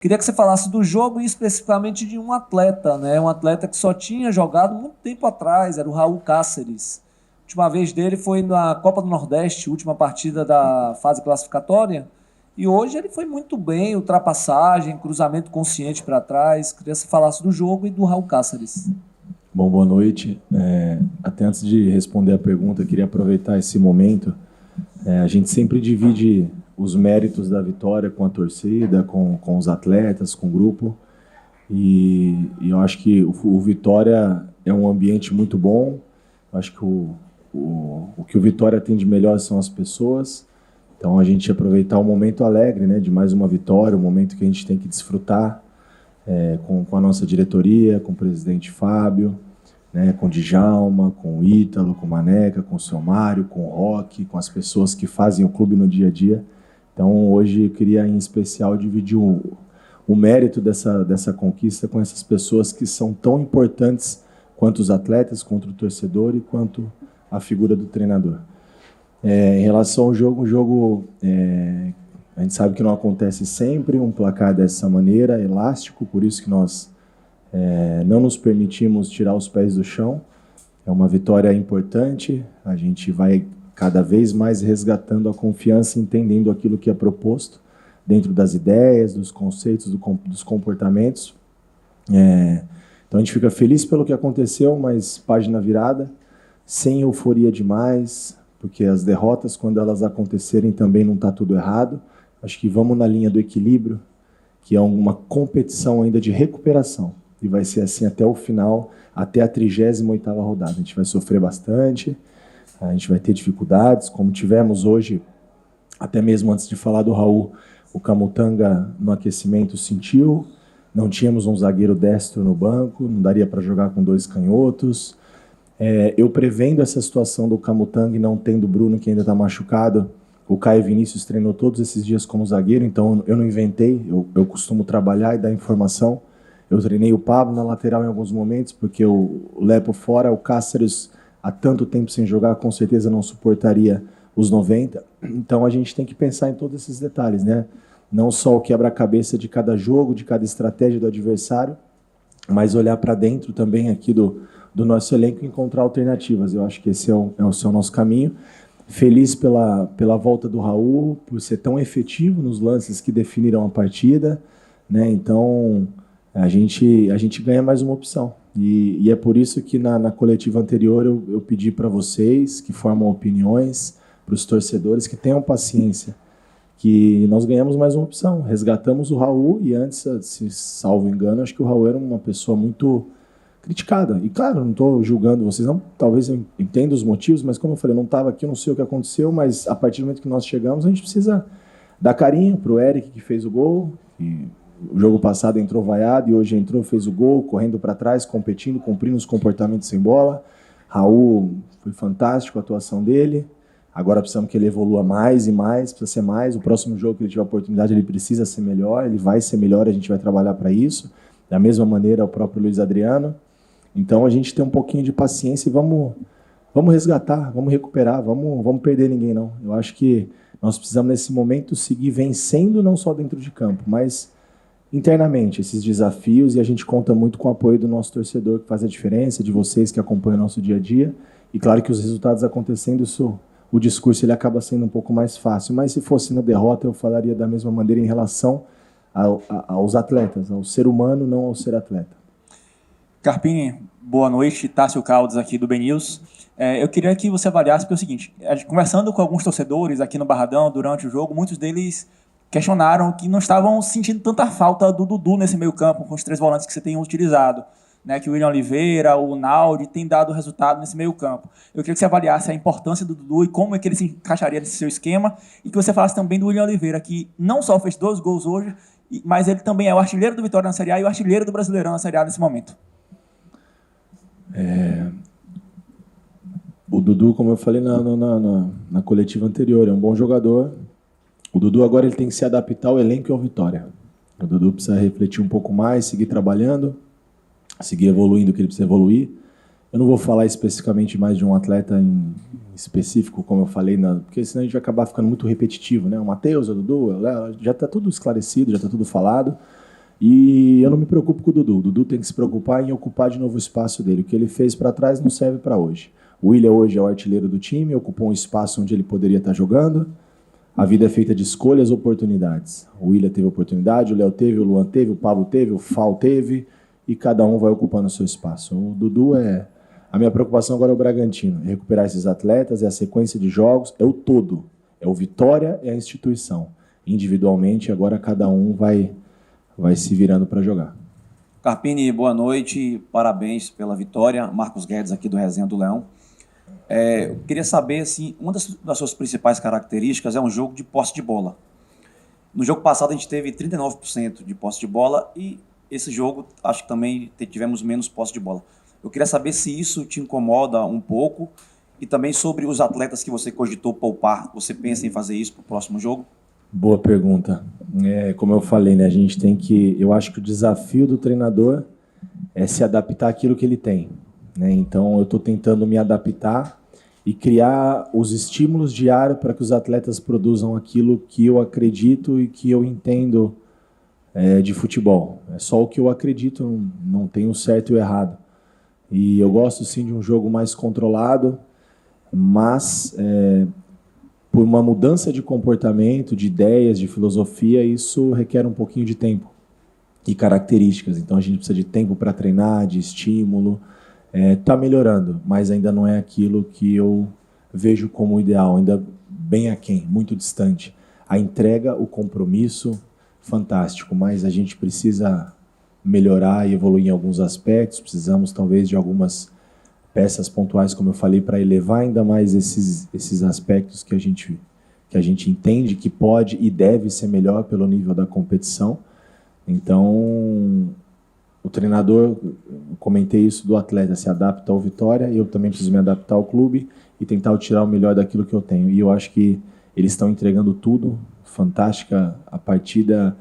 Queria que você falasse do jogo e especificamente de um atleta, né? Um atleta que só tinha jogado muito tempo atrás, era o Raul Cáceres. A última vez dele foi na Copa do Nordeste, última partida da fase classificatória. E hoje ele foi muito bem, ultrapassagem, cruzamento consciente para trás. Queria que você falasse do jogo e do Raul Cáceres. Bom, boa noite. Até antes de responder a pergunta, queria aproveitar esse momento. A gente sempre divide os méritos da vitória com a torcida, com os atletas, com o grupo. E eu acho que o Vitória é um ambiente muito bom. Eu acho que o que o Vitória tem de melhor são as pessoas. Então a gente aproveitar o momento alegre, né, de mais uma vitória, o momento que a gente tem que desfrutar com a nossa diretoria, com o presidente Fábio, né, com o Djalma, com o Ítalo, com o Maneca, com o seu Mário, com o Roque, com as pessoas que fazem o clube no dia a dia. Então hoje eu queria em especial dividir o mérito dessa conquista com essas pessoas que são tão importantes quanto os atletas, quanto o torcedor e quanto a figura do treinador. Em relação ao jogo, a gente sabe que não acontece sempre um placar dessa maneira, elástico, por isso que nós não nos permitimos tirar os pés do chão. É uma vitória importante, a gente vai cada vez mais resgatando a confiança, entendendo aquilo que é proposto, dentro das ideias, dos conceitos, dos comportamentos. Então a gente fica feliz pelo que aconteceu, mas página virada, sem euforia demais, porque as derrotas, quando elas acontecerem, também não está tudo errado. Acho que vamos na linha do equilíbrio, que é uma competição ainda de recuperação, e vai ser assim até o final, até a 38ª rodada. A gente vai sofrer bastante, a gente vai ter dificuldades, como tivemos hoje, até mesmo antes de falar do Raul, o Camutanga no aquecimento sentiu, não tínhamos um zagueiro destro no banco, não daria para jogar com 2 canhotos. Eu prevendo essa situação do Camutanga e não tendo o Bruno, que ainda está machucado, o Caio Vinícius treinou todos esses dias como zagueiro, então eu não inventei, eu costumo trabalhar e dar informação. Eu treinei o Pablo na lateral em alguns momentos, porque o Lepo fora, o Cáceres há tanto tempo sem jogar, com certeza não suportaria os 90. Então a gente tem que pensar em todos esses detalhes, né? Não só o quebra-cabeça de cada jogo, de cada estratégia do adversário, mas olhar para dentro também aqui do nosso elenco e encontrar alternativas. Eu acho que esse é o nosso caminho. Feliz pela volta do Raul, por ser tão efetivo nos lances que definiram a partida, né? Então a gente ganha mais uma opção. E é por isso que na coletiva anterior eu pedi para vocês que formam opiniões, para os torcedores que tenham paciência, que nós ganhamos mais uma opção. Resgatamos o Raul e antes, se salvo engano, acho que o Raul era uma pessoa muito criticada. E claro, não estou julgando vocês, não, talvez eu entenda os motivos, mas como eu falei, eu não estava aqui, eu não sei o que aconteceu, mas a partir do momento que nós chegamos, a gente precisa dar carinho para o Eric, que fez o gol, e o jogo passado entrou vaiado e hoje entrou, fez o gol, correndo para trás, competindo, cumprindo os comportamentos sem bola. Raul, foi fantástico a atuação dele. Agora precisamos que ele evolua mais e mais, precisa ser mais. O próximo jogo que ele tiver a oportunidade, ele precisa ser melhor, ele vai ser melhor, a gente vai trabalhar para isso. Da mesma maneira, o próprio Luiz Adriano. Então a gente tem um pouquinho de paciência e vamos resgatar, vamos recuperar, vamos perder ninguém não. Eu acho que nós precisamos nesse momento seguir vencendo, não só dentro de campo, mas internamente esses desafios, e a gente conta muito com o apoio do nosso torcedor, que faz a diferença, de vocês que acompanham o nosso dia a dia, e claro que os resultados acontecendo, o discurso ele acaba sendo um pouco mais fácil, mas se fosse na derrota eu falaria da mesma maneira em relação aos atletas, ao ser humano, não ao ser atleta. Carpini, boa noite, Tássio Caldas aqui do BNews. Eu queria que você avaliasse, porque é o seguinte, conversando com alguns torcedores aqui no Barradão durante o jogo, muitos deles questionaram que não estavam sentindo tanta falta do Dudu nesse meio campo, com os 3 volantes que você tem utilizado, né, que o William Oliveira, o Naldi, tem dado resultado nesse meio campo. Eu queria que você avaliasse a importância do Dudu e como é que ele se encaixaria nesse seu esquema, e que você falasse também do William Oliveira, que não só fez 2 gols hoje, mas ele também é o artilheiro do Vitória na Série A e o artilheiro do Brasileirão na Série A nesse momento. O Dudu, como eu falei na coletiva anterior, é um bom jogador. O Dudu agora ele tem que se adaptar ao elenco e ao Vitória. O Dudu precisa refletir um pouco mais, seguir trabalhando, seguir evoluindo o que ele precisa evoluir. Eu não vou falar especificamente mais de um atleta em específico, como eu falei, porque senão a gente vai acabar ficando muito repetitivo, né? O Matheus, o Dudu, já está tudo esclarecido, já está tudo falado. E eu não me preocupo com o Dudu. O Dudu tem que se preocupar em ocupar de novo o espaço dele. O que ele fez para trás não serve para hoje. O William hoje é o artilheiro do time, ocupou um espaço onde ele poderia estar jogando. A vida é feita de escolhas e oportunidades. O William teve oportunidade, o Léo teve, o Luan teve, o Pablo teve, o Fal teve, e cada um vai ocupando o seu espaço. O Dudu é... A minha preocupação agora é o Bragantino. É recuperar esses atletas, é a sequência de jogos, é o todo. É o Vitória, é a instituição. Individualmente, agora cada um vai se virando para jogar. Carpini, boa noite, parabéns pela vitória. Marcos Guedes aqui do Resenha do Leão. Eu queria saber, assim, uma das suas principais características é um jogo de posse de bola. No jogo passado a gente teve 39% de posse de bola e esse jogo acho que também tivemos menos posse de bola. Eu queria saber se isso te incomoda um pouco e também sobre os atletas que você cogitou poupar. Você pensa em fazer isso para o próximo jogo? Boa pergunta. Como eu falei, né, a gente tem que... Eu acho que o desafio do treinador é se adaptar àquilo que ele tem, né? Então, eu estou tentando me adaptar e criar os estímulos diários para que os atletas produzam aquilo que eu acredito e que eu entendo de futebol. É só o que eu acredito, não tem o certo e o errado. E eu gosto, sim, de um jogo mais controlado, mas... por uma mudança de comportamento, de ideias, de filosofia, isso requer um pouquinho de tempo e características. Então a gente precisa de tempo para treinar, de estímulo. Está melhorando, mas ainda não é aquilo que eu vejo como ideal, ainda bem aquém, muito distante. A entrega, o compromisso, fantástico, mas a gente precisa melhorar e evoluir em alguns aspectos, precisamos talvez de algumas peças pontuais, como eu falei, para elevar ainda mais esses aspectos que a gente entende que pode e deve ser melhor pelo nível da competição. Então, o treinador, comentei isso do atleta, se adapta ao Vitória, e eu também preciso me adaptar ao clube e tentar tirar o melhor daquilo que eu tenho. E eu acho que eles estão entregando tudo, fantástica a partida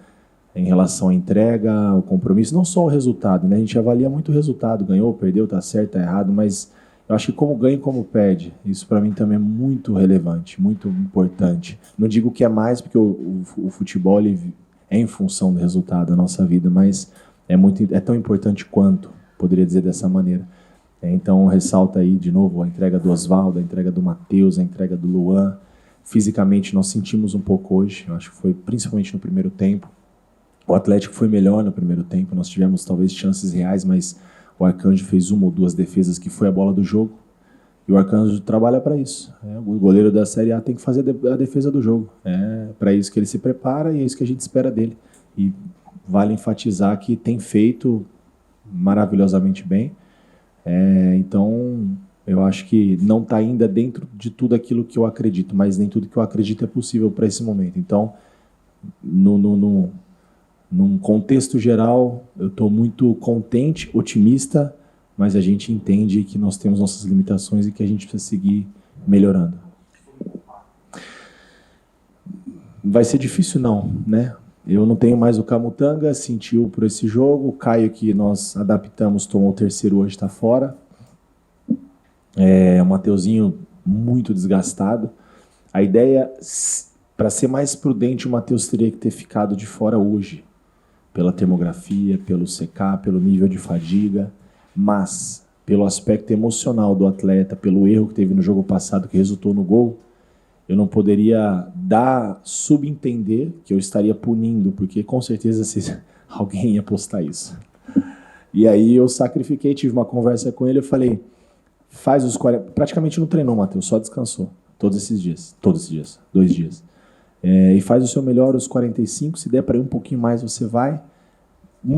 em relação à entrega, ao compromisso, não só o resultado, né? A gente avalia muito o resultado, ganhou, perdeu, tá certo, tá errado, mas eu acho que como ganha e como perde, isso para mim também é muito relevante, muito importante. Não digo que é mais, porque o futebol ele é em função do resultado da nossa vida, mas é tão importante quanto, poderia dizer dessa maneira. Então ressalta aí de novo a entrega do Osvaldo, a entrega do Matheus, a entrega do Luan. Fisicamente nós sentimos um pouco hoje, eu acho que foi principalmente no primeiro tempo. O Atlético foi melhor no primeiro tempo, nós tivemos talvez chances reais, mas o Arcanjo fez uma ou duas defesas que foi a bola do jogo. E o Arcanjo trabalha para isso. O goleiro da Série A tem que fazer a defesa do jogo. É para isso que ele se prepara e é isso que a gente espera dele. E vale enfatizar que tem feito maravilhosamente bem. Então, eu acho que não está ainda dentro de tudo aquilo que eu acredito, mas nem tudo que eu acredito é possível para esse momento. Então, num contexto geral, eu estou muito contente, otimista, mas a gente entende que nós temos nossas limitações e que a gente precisa seguir melhorando. Vai ser difícil não, né? Eu não tenho mais o Camutanga, sentiu por esse jogo. O Caio, que nós adaptamos, tomou o terceiro, hoje está fora. O Mateuzinho muito desgastado. A ideia, para ser mais prudente, o Matheus teria que ter ficado de fora hoje, pela termografia, pelo CK, pelo nível de fadiga, mas pelo aspecto emocional do atleta, pelo erro que teve no jogo passado que resultou no gol, eu não poderia subentender que eu estaria punindo, porque com certeza alguém ia postar isso. E aí eu sacrifiquei, tive uma conversa com ele, eu falei, faz os 40... Praticamente não treinou, Matheus, só descansou. Todos esses dias, 2 dias. E faz o seu melhor, os 45, se der para ir um pouquinho mais, você vai.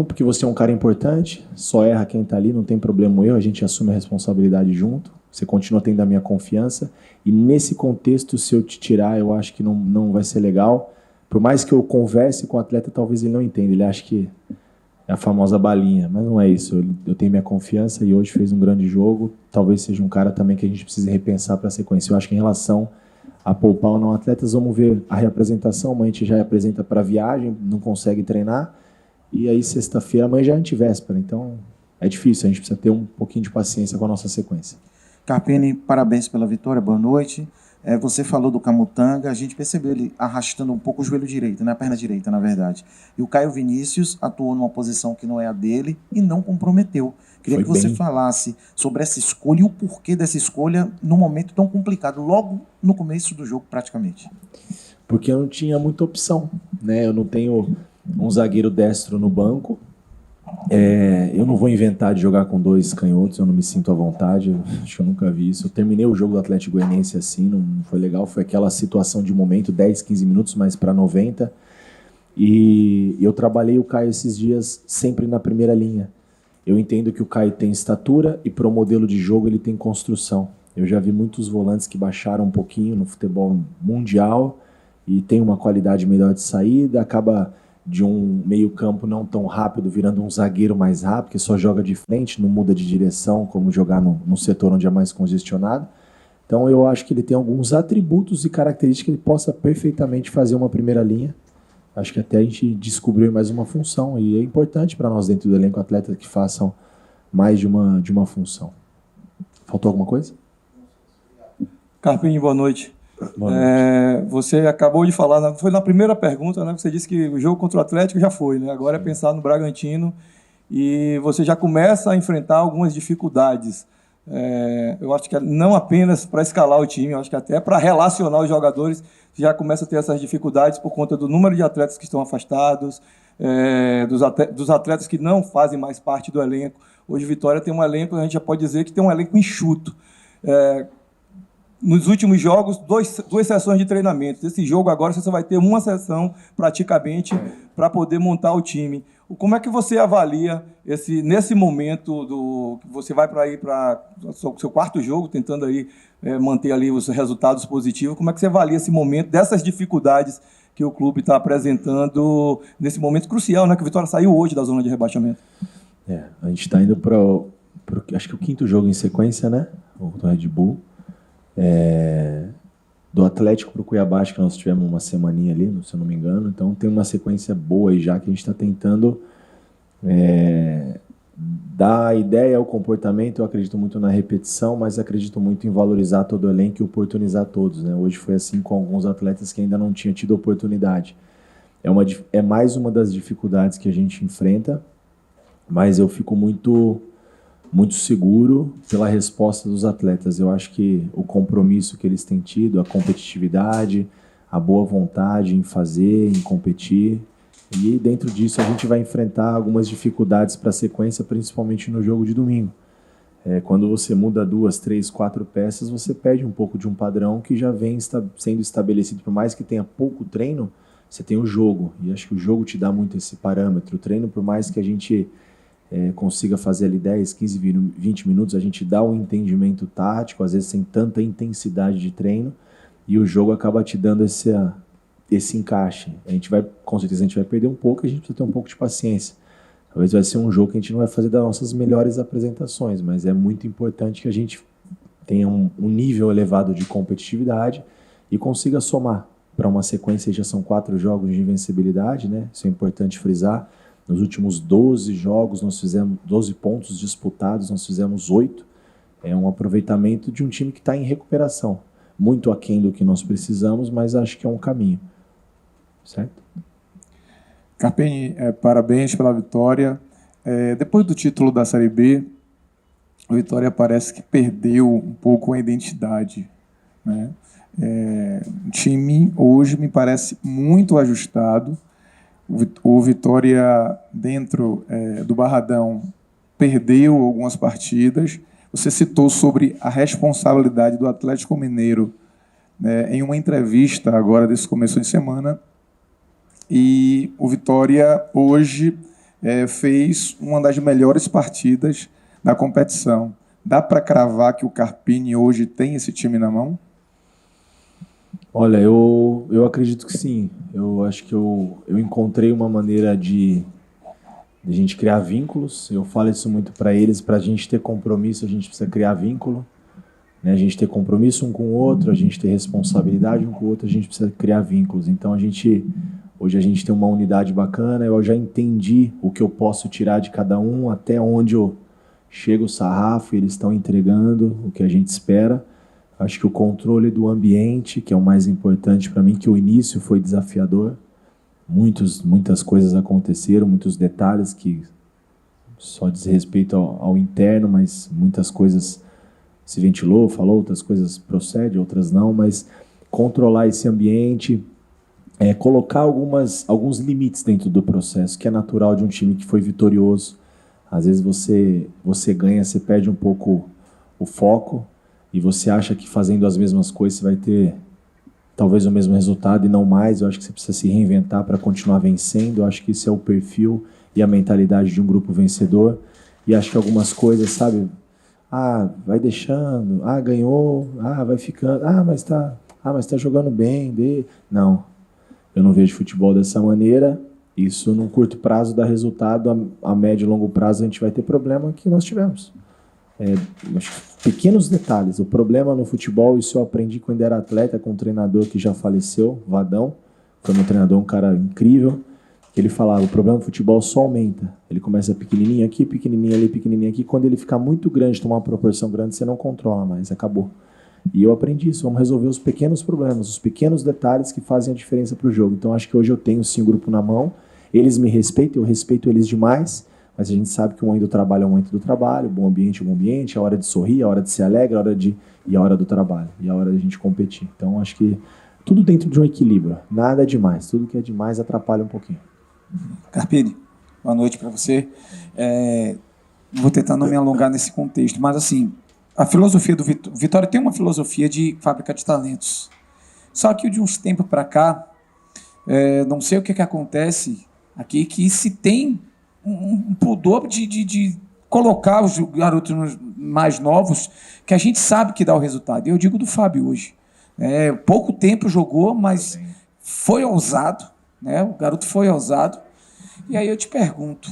Porque você é um cara importante, só erra quem está ali, não tem problema o erro, a gente assume a responsabilidade junto, você continua tendo a minha confiança, e nesse contexto, se eu te tirar, eu acho que não vai ser legal. Por mais que eu converse com o atleta, talvez ele não entenda, ele acha que é a famosa balinha, mas não é isso, eu tenho minha confiança e hoje fez um grande jogo, talvez seja um cara também que a gente precise repensar para a sequência. Eu acho que em relação a poupar ou não atletas, vamos ver a reapresentação, amanhã a gente já apresenta para viagem, não consegue treinar, e aí sexta-feira, amanhã já é antivéspera, então é difícil, a gente precisa ter um pouquinho de paciência com a nossa sequência. Carpini, parabéns pela vitória, boa noite. Você falou do Camutanga, a gente percebeu ele arrastando um pouco o joelho direito, né? A perna direita, na verdade. E o Caio Vinícius atuou numa posição que não é a dele e não comprometeu. Queria Foi que você bem. falasse sobre essa escolha e o porquê dessa escolha num momento tão complicado, logo no começo do jogo, praticamente. Porque eu não tinha muita opção, né? Eu não tenho um zagueiro destro no banco. Eu não vou inventar de jogar com 2 canhotos, eu não me sinto à vontade, eu acho que eu nunca vi isso. Eu terminei o jogo do Atlético Goianiense assim, não foi legal, foi aquela situação de momento, 10, 15 minutos, mas para 90. E eu trabalhei o Caio esses dias sempre na primeira linha. Eu entendo que o Caio tem estatura e para o modelo de jogo ele tem construção. Eu já vi muitos volantes que baixaram um pouquinho no futebol mundial e tem uma qualidade melhor de saída, acaba de um meio-campo não tão rápido, virando um zagueiro mais rápido, que só joga de frente, não muda de direção, como jogar no setor onde é mais congestionado. Então eu acho que ele tem alguns atributos e características que ele possa perfeitamente fazer uma primeira linha. Acho que até a gente descobriu mais uma função, e é importante para nós dentro do elenco atletas que façam mais de uma função. Faltou alguma coisa? Carpini, boa noite. Boa noite. Você acabou de falar, foi na primeira pergunta, né? Você disse que o jogo contra o Atlético já foi, né? Agora é pensar no Bragantino e você já começa a enfrentar algumas dificuldades. Eu acho que não apenas para escalar o time, eu acho que até para relacionar os jogadores já começa a ter essas dificuldades por conta do número de atletas que estão afastados, dos atletas que não fazem mais parte do elenco. Hoje Vitória tem um elenco, a gente já pode dizer que tem um elenco enxuto. Nos últimos jogos, duas sessões de treinamento. Esse jogo agora você vai ter uma sessão praticamente para poder montar o time. Como é que você avalia nesse momento que você vai para o seu quarto jogo, tentando aí manter ali os resultados positivos? Como é que você avalia esse momento, dessas dificuldades que o clube está apresentando nesse momento crucial, né? Que o Vitória saiu hoje da zona de rebaixamento. A gente está indo para acho que o 5º jogo em sequência, né? O Red Bull. Do Atlético para o Cuiabá, acho que nós tivemos uma semaninha ali, se eu não me engano, então tem uma sequência boa aí já que a gente está tentando dar a ideia, o comportamento. Eu acredito muito na repetição, mas acredito muito em valorizar todo o elenco e oportunizar todos, né? Hoje foi assim com alguns atletas que ainda não tinham tido oportunidade. É mais uma das dificuldades que a gente enfrenta, mas eu fico muito seguro pela resposta dos atletas. Eu acho que o compromisso que eles têm tido, a competitividade, a boa vontade em fazer, em competir, e dentro disso a gente vai enfrentar algumas dificuldades para a sequência, principalmente no jogo de domingo. Quando você muda 2, 3, 4 peças, você perde um pouco de um padrão que já vem sendo estabelecido. Por mais que tenha pouco treino, você tem o jogo, e acho que o jogo te dá muito esse parâmetro. O treino, por mais que a gente consiga fazer ali 10, 15, 20 minutos, a gente dá um entendimento tático, às vezes sem tanta intensidade de treino, e o jogo acaba te dando esse encaixe. Com certeza a gente vai perder um pouco, e a gente precisa ter um pouco de paciência. Talvez vai ser um jogo que a gente não vai fazer das nossas melhores apresentações, mas é muito importante que a gente tenha um nível elevado de competitividade e consiga somar para uma sequência. Já são 4 jogos de invencibilidade, né? Isso é importante frisar. Nos últimos 12 jogos, nós fizemos 12 pontos disputados, nós fizemos 8. É um aproveitamento de um time que está em recuperação. Muito aquém do que nós precisamos, mas acho que é um caminho. Certo? Carpini, parabéns pela vitória. Depois do título da Série B, a Vitória parece que perdeu um pouco a identidade, né? O time hoje me parece muito ajustado. O Vitória, dentro do Barradão, perdeu algumas partidas. Você citou sobre a responsabilidade do Atlético Mineiro, né, em uma entrevista agora desse começo de semana. E o Vitória hoje fez uma das melhores partidas da competição. Dá para cravar que o Carpini hoje tem esse time na mão? Olha, eu acredito que sim. Eu acho que eu encontrei uma maneira de a gente criar vínculos. Eu falo isso muito para eles. Para a gente ter compromisso, a gente precisa criar vínculo, né? A gente ter compromisso um com o outro, a gente ter responsabilidade um com o outro, a gente precisa criar vínculos. Então hoje a gente tem uma unidade bacana. Eu já entendi o que eu posso tirar de cada um, até onde eu chego o sarrafo, e eles estão entregando o que a gente espera. Acho que o controle do ambiente, que é o mais importante para mim, que o início foi desafiador. Muitas coisas aconteceram, muitos detalhes que só diz respeito ao interno, mas muitas coisas se ventilou, falou, outras coisas procedem, outras não, mas controlar esse ambiente, colocar alguns limites dentro do processo, que é natural de um time que foi vitorioso. Às vezes você ganha, você perde um pouco o foco e você acha que fazendo as mesmas coisas você vai ter talvez o mesmo resultado e não mais. Eu acho que você precisa se reinventar para continuar vencendo. Eu acho que isso é o perfil e a mentalidade de um grupo vencedor. E acho que algumas coisas, sabe, vai deixando, ganhou, vai ficando, mas tá jogando bem. Não, eu não vejo futebol dessa maneira. Isso, num curto prazo, dá resultado. A médio e longo prazo, a gente vai ter problema que nós tivemos. Pequenos detalhes. O problema no futebol, isso eu aprendi quando era atleta, com um treinador que já faleceu, Vadão. Foi meu treinador, um cara incrível. Ele falava, o problema do futebol só aumenta. Ele começa pequenininho aqui, pequenininho ali, pequenininho aqui. Quando ele ficar muito grande, tomar uma proporção grande, você não controla mais, acabou. E eu aprendi isso, vamos resolver os pequenos problemas, os pequenos detalhes que fazem a diferença para o jogo. Então acho que hoje eu tenho sim o grupo na mão, eles me respeitam, eu respeito eles demais, mas a gente sabe que o momento do trabalho é o momento do trabalho, o bom ambiente é o bom ambiente, a hora de sorrir, a hora de ser alegre, e a hora do trabalho, e a hora da gente competir. Então acho que tudo dentro de um equilíbrio, nada é demais, tudo que é demais atrapalha um pouquinho. Carpini, boa noite para você. Vou tentar não me alongar nesse contexto, mas assim, a filosofia do Vitória tem uma filosofia de fábrica de talentos. Só que de uns tempos para cá, não sei o que acontece aqui, que se tem um pudor de colocar os garotos mais novos, que a gente sabe que dá o resultado. Eu digo do Fábio hoje. Pouco tempo jogou, mas foi ousado. O garoto foi ousado. E aí eu te pergunto,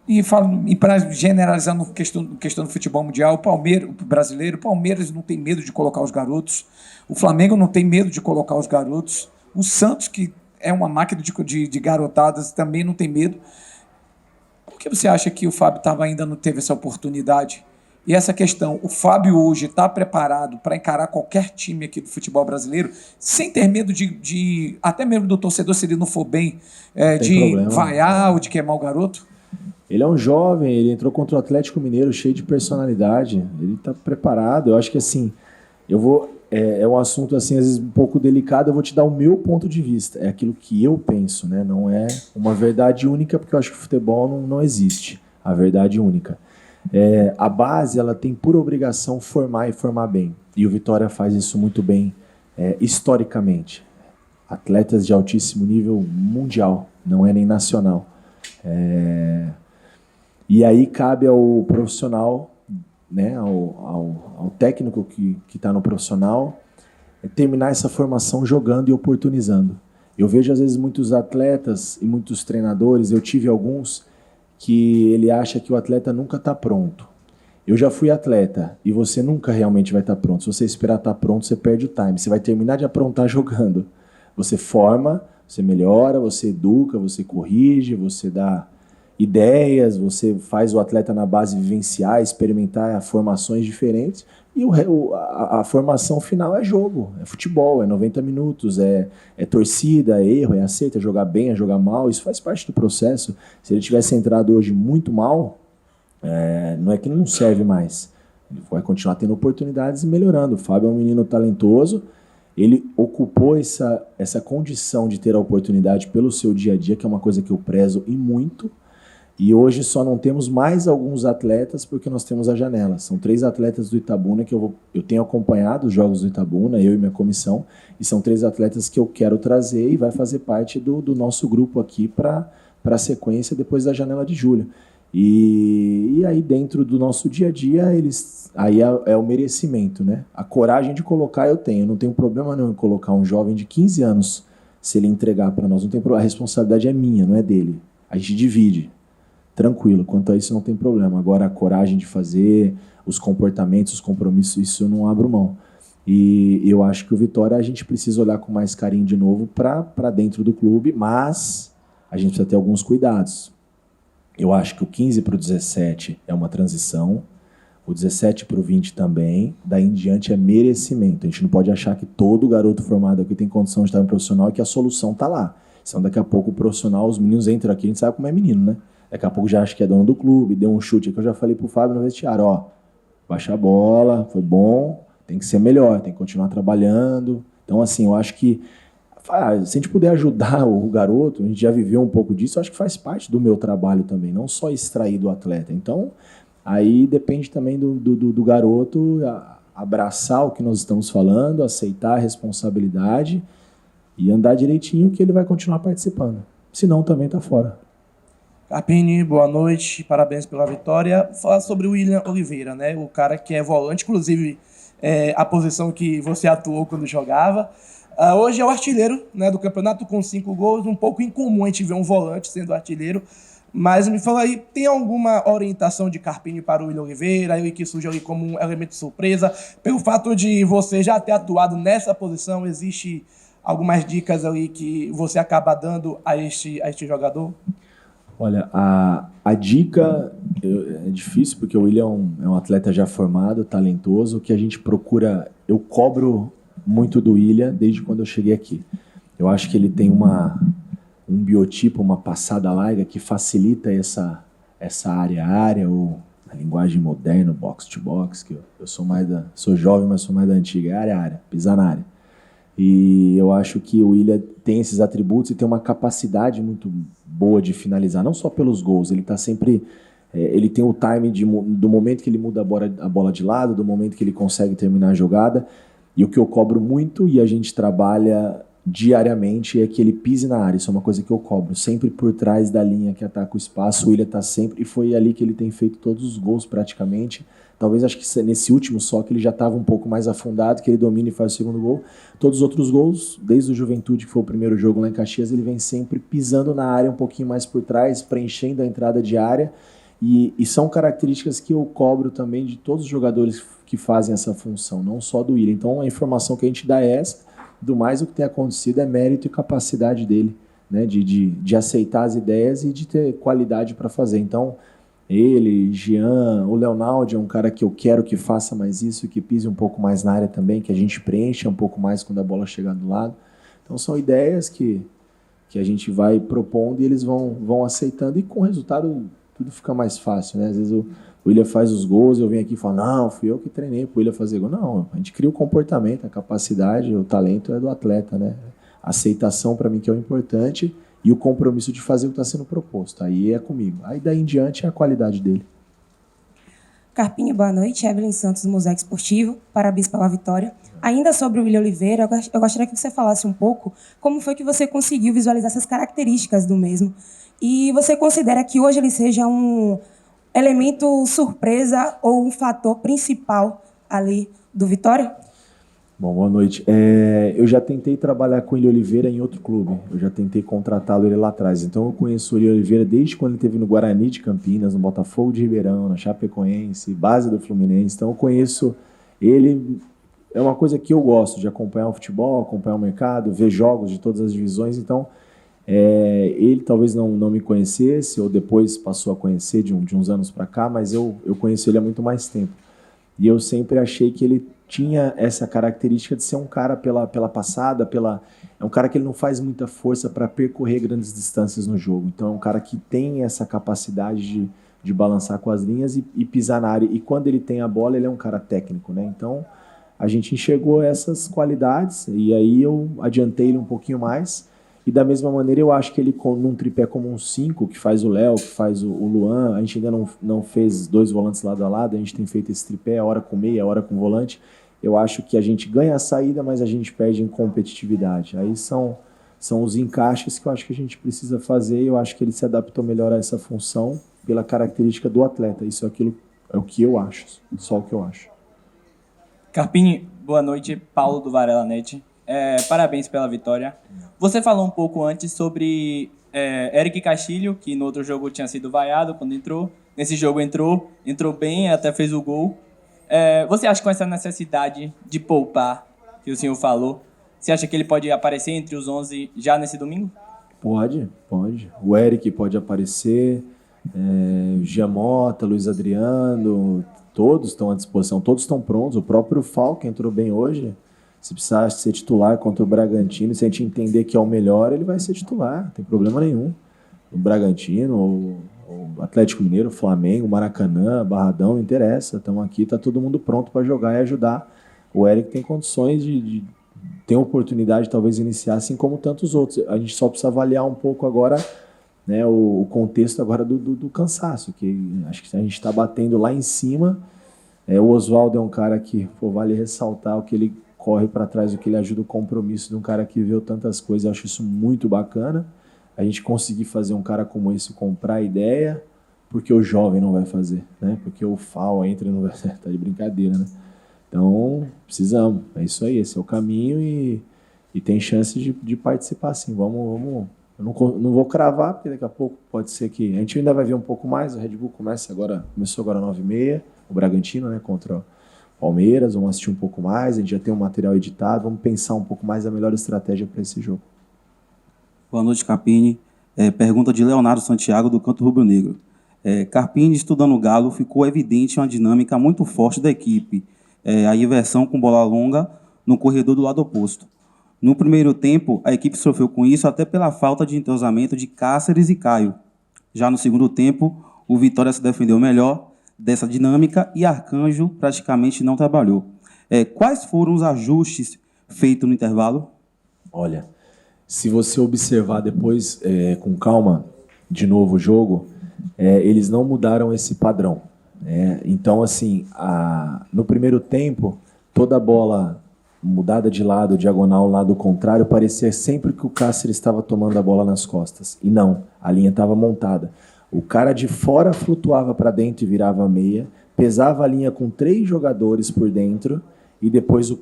e para generalizar no questão do futebol mundial, o brasileiro, o Palmeiras não tem medo de colocar os garotos, o Flamengo não tem medo de colocar os garotos, o Santos, que é uma máquina de garotadas, também não tem medo. Por que você acha que o Fábio ainda não teve essa oportunidade? E essa questão, o Fábio hoje está preparado para encarar qualquer time aqui do futebol brasileiro, sem ter medo até mesmo do torcedor, se ele não for bem, de problema, vaiar ou de queimar o garoto? Ele é um jovem, ele entrou contra o Atlético Mineiro cheio de personalidade, ele está preparado. Eu acho que assim, é um assunto assim, às vezes um pouco delicado, eu vou te dar o meu ponto de vista, é aquilo que eu penso, né? Não é uma verdade única, porque eu acho que o futebol não existe a verdade única. A base, ela tem por obrigação formar e formar bem, e o Vitória faz isso muito bem historicamente. Atletas de altíssimo nível mundial, não é nem nacional. E aí cabe ao profissional, né, ao técnico que está no profissional, terminar essa formação jogando e oportunizando. Eu vejo às vezes muitos atletas e muitos treinadores, eu tive alguns, que ele acha que o atleta nunca está pronto. Eu já fui atleta e você nunca realmente vai estar pronto. Se você esperar estar pronto, você perde o time. Você vai terminar de aprontar jogando. Você forma, você melhora, você educa, você corrige, você dá ideias, você faz o atleta na base vivenciar, experimentar formações diferentes, e a formação final é jogo, é futebol, é 90 minutos, é torcida, é erro, é acerto, é jogar bem, é jogar mal, isso faz parte do processo. Se ele tivesse entrado hoje muito mal, não é que não serve mais, ele vai continuar tendo oportunidades e melhorando. O Fábio é um menino talentoso, ele ocupou essa condição de ter a oportunidade pelo seu dia a dia, que é uma coisa que eu prezo e muito. E hoje só não temos mais alguns atletas porque nós temos a janela. São 3 atletas do Itabuna que eu tenho acompanhado os jogos do Itabuna, eu e minha comissão, e são 3 atletas que eu quero trazer e vai fazer parte do nosso grupo aqui para a sequência depois da janela de julho. E aí dentro do nosso dia a dia, aí é o merecimento, né? A coragem de colocar eu tenho. Não tenho problema nenhum em colocar um jovem de 15 anos, se ele entregar para nós. Não tem problema. A responsabilidade é minha, não é dele. A gente divide. Tranquilo, quanto a isso não tem problema. Agora a coragem de fazer, os comportamentos, os compromissos, isso eu não abro mão. E eu acho que o Vitória a gente precisa olhar com mais carinho de novo para dentro do clube, mas a gente precisa ter alguns cuidados. Eu acho que o 15 para o 17 é uma transição, O 17 para o 20 também. Daí em diante é merecimento. A gente não pode achar que todo garoto formado aqui tem condição de estar no profissional e que a solução está lá. Senão daqui a pouco o profissional, os meninos entram aqui, a gente sabe como é menino, né? Daqui a pouco já acha que é dono do clube, deu um chute aqui, eu já falei pro Fábio no vestiário, ó, baixa a bola, foi bom, tem que ser melhor, tem que continuar trabalhando. Então, assim, eu acho que se a gente puder ajudar o garoto, a gente já viveu um pouco disso, eu acho que faz parte do meu trabalho também, não só extrair do atleta. Então, aí depende também do garoto abraçar o que nós estamos falando, aceitar a responsabilidade e andar direitinho que ele vai continuar participando. Senão também tá fora. Carpini, boa noite, parabéns pela vitória. Falar sobre o William Oliveira, né? O cara que é volante, inclusive a posição que você atuou quando jogava. Hoje é o artilheiro, né, do campeonato com 5 gols. Um pouco incomum a gente ver um volante sendo artilheiro. Mas me fala aí, tem alguma orientação de Carpini para o William Oliveira? Ele que surge ali como um elemento de surpresa. Pelo fato de você já ter atuado nessa posição, existe algumas dicas ali que você acaba dando a este jogador? Olha, a dica é difícil, porque o William é um atleta já formado, talentoso, que a gente procura... Eu cobro muito do William desde quando eu cheguei aqui. Eu acho que ele tem um biotipo, uma passada larga que facilita essa área, ou a linguagem moderna, box to box, que eu sou jovem, mas sou mais da antiga, é área, pisar na área. E eu acho que o William tem esses atributos e tem uma capacidade muito boa de finalizar, não só pelos gols, ele está sempre... ele tem o time do momento que ele muda a bola de lado, do momento que ele consegue terminar a jogada, e o que eu cobro muito e a gente trabalha diariamente é que ele pise na área. Isso é uma coisa que eu cobro, sempre por trás da linha que ataca o espaço. O William está sempre, e foi ali que ele tem feito todos os gols praticamente. Talvez acho que nesse último só que ele já estava um pouco mais afundado, que ele domina e faz o segundo gol. Todos os outros gols, desde o Juventude, que foi o primeiro jogo lá em Caxias, ele vem sempre pisando na área um pouquinho mais por trás, preenchendo a entrada de área. E são características que eu cobro também de todos os jogadores que fazem essa função, não só do William. Então a informação que a gente dá é essa, do mais o que tem acontecido é mérito e capacidade dele, né, de aceitar as ideias e de ter qualidade para fazer. Então, ele, Jean, o Leonardo é um cara que eu quero que faça mais isso, que pise um pouco mais na área também, que a gente preencha um pouco mais quando a bola chegar do lado. Então são ideias que a gente vai propondo e eles vão aceitando, e com o resultado tudo fica mais fácil, né? Às vezes o William faz os gols, eu venho aqui e falo, não, fui eu que treinei pro William fazer gol. Não, a gente cria o comportamento, a capacidade, o talento é do atleta, né? A aceitação para mim que é o importante e o compromisso de fazer o que está sendo proposto. Aí é comigo. Aí daí em diante é a qualidade dele. Carpini, boa noite. Evelyn Santos, do Mosaico Esportivo. Parabéns pela vitória. Ainda sobre o William Oliveira, eu gostaria que você falasse um pouco como foi que você conseguiu visualizar essas características do mesmo. E você considera que hoje ele seja um elemento surpresa ou um fator principal ali do Vitória? Bom, boa noite. Eu já tentei trabalhar com o William Oliveira em outro clube. Eu já tentei contratá-lo ele lá atrás. Então eu conheço o William Oliveira desde quando ele esteve no Guarani de Campinas, no Botafogo de Ribeirão, na Chapecoense, base do Fluminense. Então eu conheço ele. É uma coisa que eu gosto de acompanhar o futebol, acompanhar o mercado, ver jogos de todas as divisões. Então ele talvez não me conhecesse, ou depois passou a conhecer de uns anos para cá, mas eu conheço ele há muito mais tempo. E eu sempre achei que ele tinha essa característica de ser um cara pela passada, é um cara que ele não faz muita força para percorrer grandes distâncias no jogo. Então é um cara que tem essa capacidade de balançar com as linhas e pisar na área. E quando ele tem a bola, ele é um cara técnico, né? Então a gente enxergou essas qualidades e aí eu adiantei ele um pouquinho mais. E da mesma maneira eu acho que ele num tripé como um 5, que faz o Léo, que faz o Luan, a gente ainda não fez 2 volantes lado a lado, a gente tem feito esse tripé, hora com meia, hora com volante. Eu acho que a gente ganha a saída, mas a gente perde em competitividade. Aí são os encaixes que eu acho que a gente precisa fazer, e eu acho que ele se adaptou melhor a essa função pela característica do atleta. Isso é o que eu acho, só o que eu acho. Carpini, boa noite. Paulo do Varela Net. Parabéns pela vitória. Você falou um pouco antes sobre Eric Castilho, que no outro jogo tinha sido vaiado quando entrou. Nesse jogo entrou bem, até fez o gol. Você acha que com essa necessidade de poupar, que o senhor falou, você acha que ele pode aparecer entre os 11 já nesse domingo? Pode. O Eric pode aparecer, Giamota, Luiz Adriano, Todos estão à disposição, todos estão prontos. O próprio Falcão entrou bem hoje. Se precisar ser titular contra o Bragantino, se a gente entender que é o melhor, ele vai ser titular, não tem problema nenhum. O Bragantino, o Atlético Mineiro, o Flamengo, o Maracanã, Barradão, não interessa. Estamos aqui, está todo mundo pronto para jogar e ajudar. O Eric tem condições de ter oportunidade de talvez iniciar, assim como tantos outros. A gente só precisa avaliar um pouco agora, né, o contexto agora do cansaço, que acho que a gente está batendo lá em cima. O Oswaldo é um cara que, vale ressaltar o que ele corre para trás, o que ele ajuda o compromisso de um cara que viu tantas coisas. Eu acho isso muito bacana. A gente conseguir fazer um cara como esse comprar a ideia, porque o jovem não vai fazer, né? Porque o FAO entra e não vai fazer, tá de brincadeira, né? Então, precisamos, é isso aí, esse é o caminho e tem chance de participar sim. Vamos. Eu não vou cravar, porque daqui a pouco pode ser que... A gente ainda vai ver um pouco mais, o Red Bull começou agora 9h30, o Bragantino, né, contra o Palmeiras, vamos assistir um pouco mais, a gente já tem um material editado, vamos pensar um pouco mais a melhor estratégia para esse jogo. Boa noite, Carpini. Pergunta de Leonardo Santiago, do Canto Rubro Negro. Carpini, estudando o Galo, ficou evidente uma dinâmica muito forte da equipe. A inversão com bola longa no corredor do lado oposto. No primeiro tempo, a equipe sofreu com isso até pela falta de entrosamento de Cáceres e Caio. Já no segundo tempo, o Vitória se defendeu melhor dessa dinâmica e Arcanjo praticamente não trabalhou. Quais foram os ajustes feitos no intervalo? Olha, se você observar depois com calma de novo o jogo, eles não mudaram esse padrão. Então, assim, no primeiro tempo, toda a bola mudada de lado, diagonal, lado contrário, parecia sempre que o Cáceres estava tomando a bola nas costas. E não, a linha estava montada. O cara de fora flutuava para dentro e virava meia, pesava a linha com 3 jogadores por dentro e depois o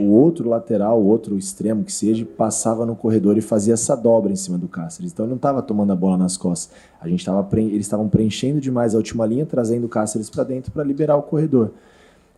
outro lateral, o outro extremo que seja, passava no corredor e fazia essa dobra em cima do Cáceres. Então ele não estava tomando a bola nas costas. Eles estavam preenchendo demais a última linha, trazendo o Cáceres para dentro para liberar o corredor.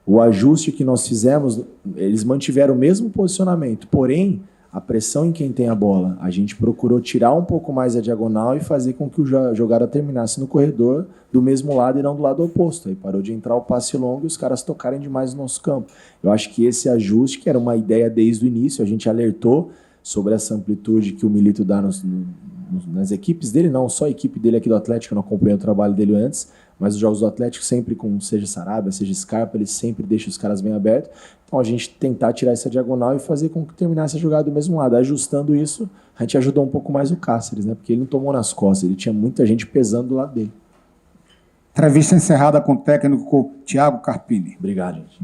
O ajuste que nós fizemos, eles mantiveram o mesmo posicionamento, porém, a pressão em quem tem a bola, a gente procurou tirar um pouco mais a diagonal e fazer com que a jogada terminasse no corredor do mesmo lado e não do lado oposto. Aí parou de entrar o passe longo e os caras tocarem demais no nosso campo. Eu acho que esse ajuste, que era uma ideia desde o início, a gente alertou sobre essa amplitude que o Milito dá nas equipes dele, não só a equipe dele aqui do Atlético, eu não acompanhei o trabalho dele antes, mas os jogos do Atlético sempre com, seja Sarabia, seja Scarpa, ele sempre deixa os caras bem abertos. Então a gente tentar tirar essa diagonal e fazer com que terminasse a jogada do mesmo lado. Ajustando isso, a gente ajudou um pouco mais o Cáceres, né? Porque ele não tomou nas costas, ele tinha muita gente pesando do lado dele. Entrevista encerrada com o técnico Thiago Carpini. Obrigado, gente.